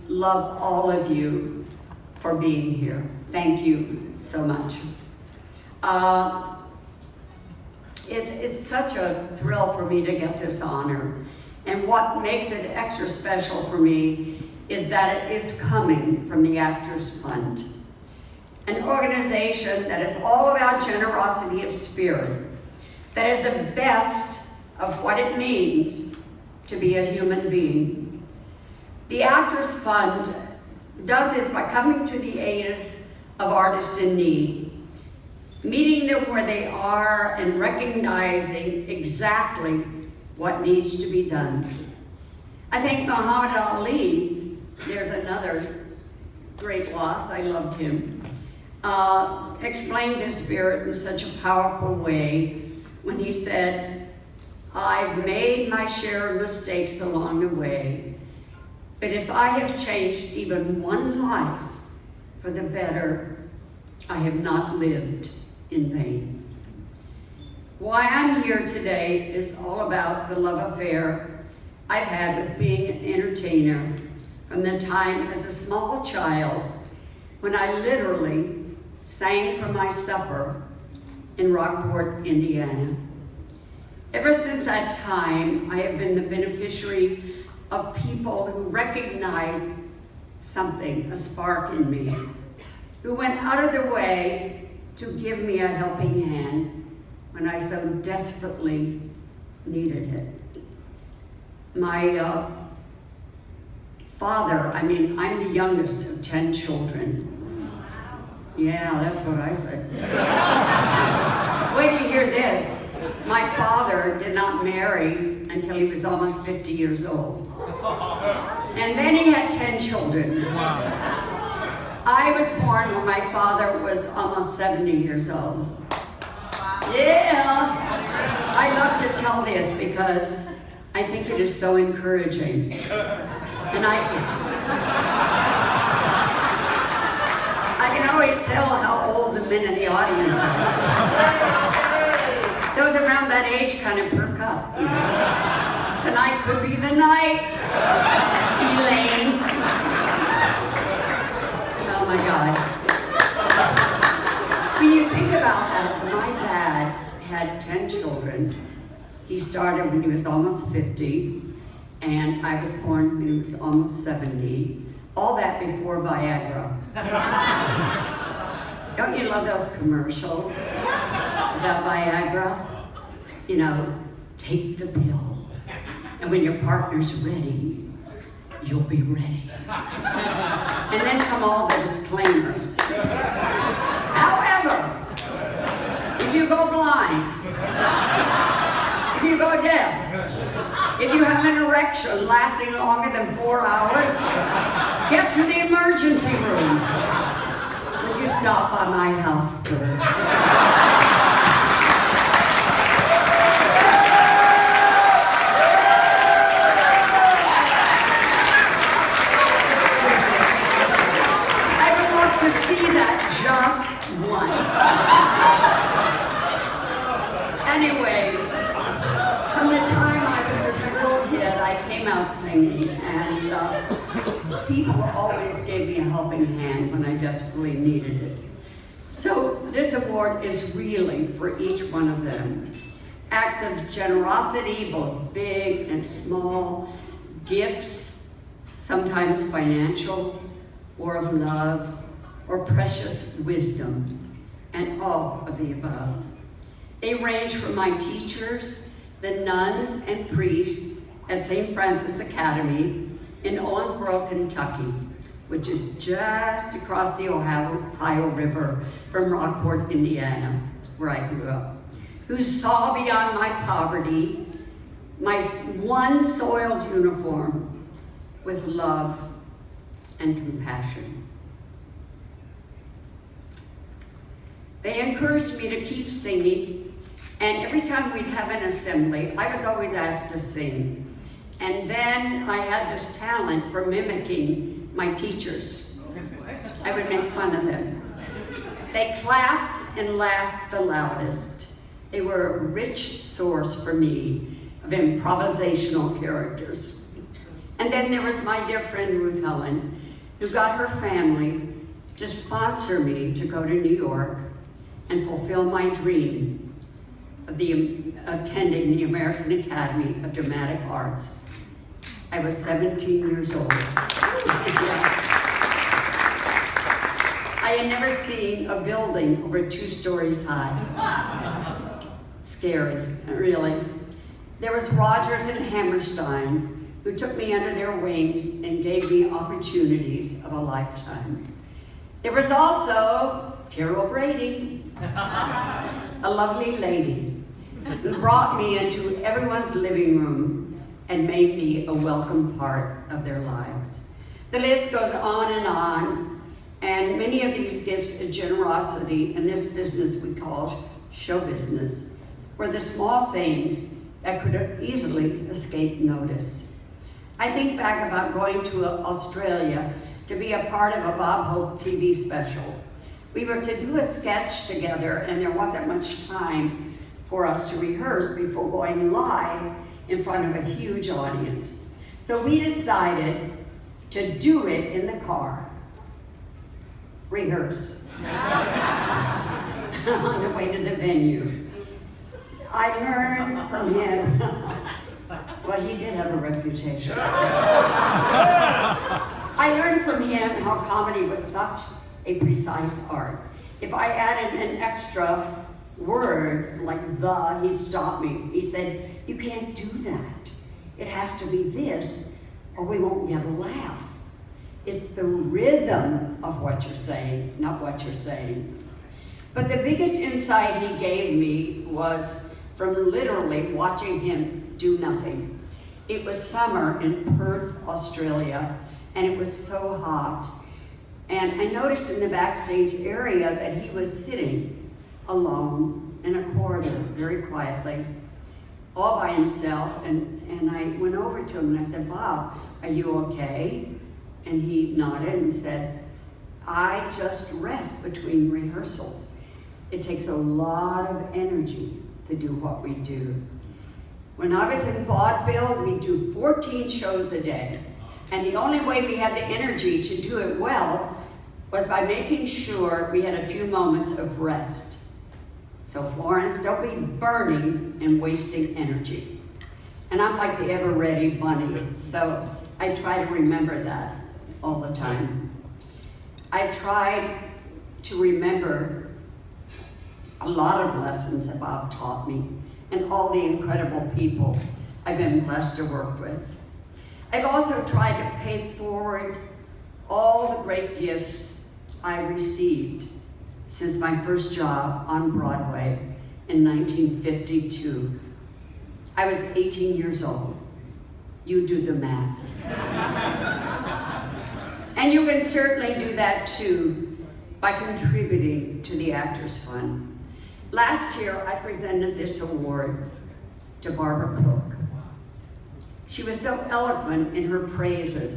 love all of you for being here. Thank you so much. It's such a thrill for me to get this honor. And what makes it extra special for me is that it is coming from the Actors Fund, an organization that is all about generosity of spirit, that is the best of what it means to be a human being. The Actors Fund does this by coming to the aid of artists in need, meeting them where they are and recognizing exactly what needs to be done. I think Muhammad Ali, there's another great loss, I loved him, explained this spirit in such a powerful way when he said, "I've made my share of mistakes along the way, but if I have changed even one life for the better, I have not lived in vain." Why I'm here today is all about the love affair I've had with being an entertainer from the time as a small child when I literally sang for my supper in Rockport, Indiana. Ever since that time, I have been the beneficiary of people who recognized something, a spark in me, who went out of their way to give me a helping hand when I so desperately needed it. My father, I'm the youngest of 10 children. Yeah, that's what I said. Wait till you hear this. My father did not marry until he was almost 50 years old. And then he had 10 children. I was born when my father was almost 70 years old. Yeah, I love to tell this because I think it is so encouraging. And I can always tell how old the men in the audience are. Those around that age kind of perk up. Tonight could be the night, Elaine. Oh my God. When you think about that, my dad had 10 children. He started when he was almost 50, and I was born when he was almost 70. All that before Viagra. Don't you love those commercials about Viagra? You know, take the pill, and when your partner's ready, you'll be ready. And then come all the disclaimers. However, if you go blind, if you go deaf, if you have an erection lasting longer than 4 hours, get to the emergency room. Would you stop by my house first? Anyway, from the time I was a little kid, I came out singing, and people always gave me a helping hand when I desperately needed it. So this award is really for each one of them. Acts of generosity, both big and small, gifts, sometimes financial, or of love, or precious wisdom, and all of the above. They range from my teachers, the nuns and priests at St. Francis Academy in Owensboro, Kentucky, which is just across the Ohio River from Rockport, Indiana, where I grew up, who saw beyond my poverty, my one soiled uniform, with love and compassion. They encouraged me to keep singing, and every time we'd have an assembly, I was always asked to sing. And then I had this talent for mimicking my teachers. I would make fun of them. They clapped and laughed the loudest. They were a rich source for me of improvisational characters. And And then there was my dear friend Ruth Helen, who got her family to sponsor me to go to New York and fulfill my dream of attending the American Academy of Dramatic Arts. I was 17 years old. I had never seen a building over 2 stories high. Scary, really. There was Rogers and Hammerstein, who took me under their wings and gave me opportunities of a lifetime. There was also Carol Brady, a lovely lady, who brought me into everyone's living room and made me a welcome part of their lives. The list goes on, and many of these gifts of generosity in this business we call show business were the small things that could have easily escaped notice. I think back about going to Australia to be a part of a Bob Hope TV special. We were to do a sketch together, and there wasn't much time for us to rehearse before going live in front of a huge audience. So we decided to do it in the car. Rehearse. On the way to the venue. I learned from him, well, he did have a reputation. I learned from him how comedy was such a precise art. If I added an extra word like the, he'd stop me. He said, "You can't do that. It has to be this, or we won't get a laugh. It's the rhythm of what you're saying, not what you're saying." But the biggest insight he gave me was from literally watching him do nothing. It was summer in Perth, Australia, and it was so hot. And I noticed in the backstage area that he was sitting alone in a corridor, very quietly, all by himself. And I went over to him and I said, "Bob, are you okay?" And he nodded and said, "I just rest between rehearsals. It takes a lot of energy to do what we do." When I was in vaudeville, we do 14 shows a day. And the only way we had the energy to do it well was by making sure we had a few moments of rest. So Florence, don't be burning and wasting energy. And I'm like the ever-ready bunny, so I try to remember that all the time. I tried to remember a lot of lessons that Bob taught me and all the incredible people I've been blessed to work with. I've also tried to pay forward all the great gifts I received since my first job on Broadway in 1952. I was 18 years old. You do the math. And you can certainly do that too by contributing to the Actors Fund. Last year, I presented this award to Barbara Cook. She was so eloquent in her praises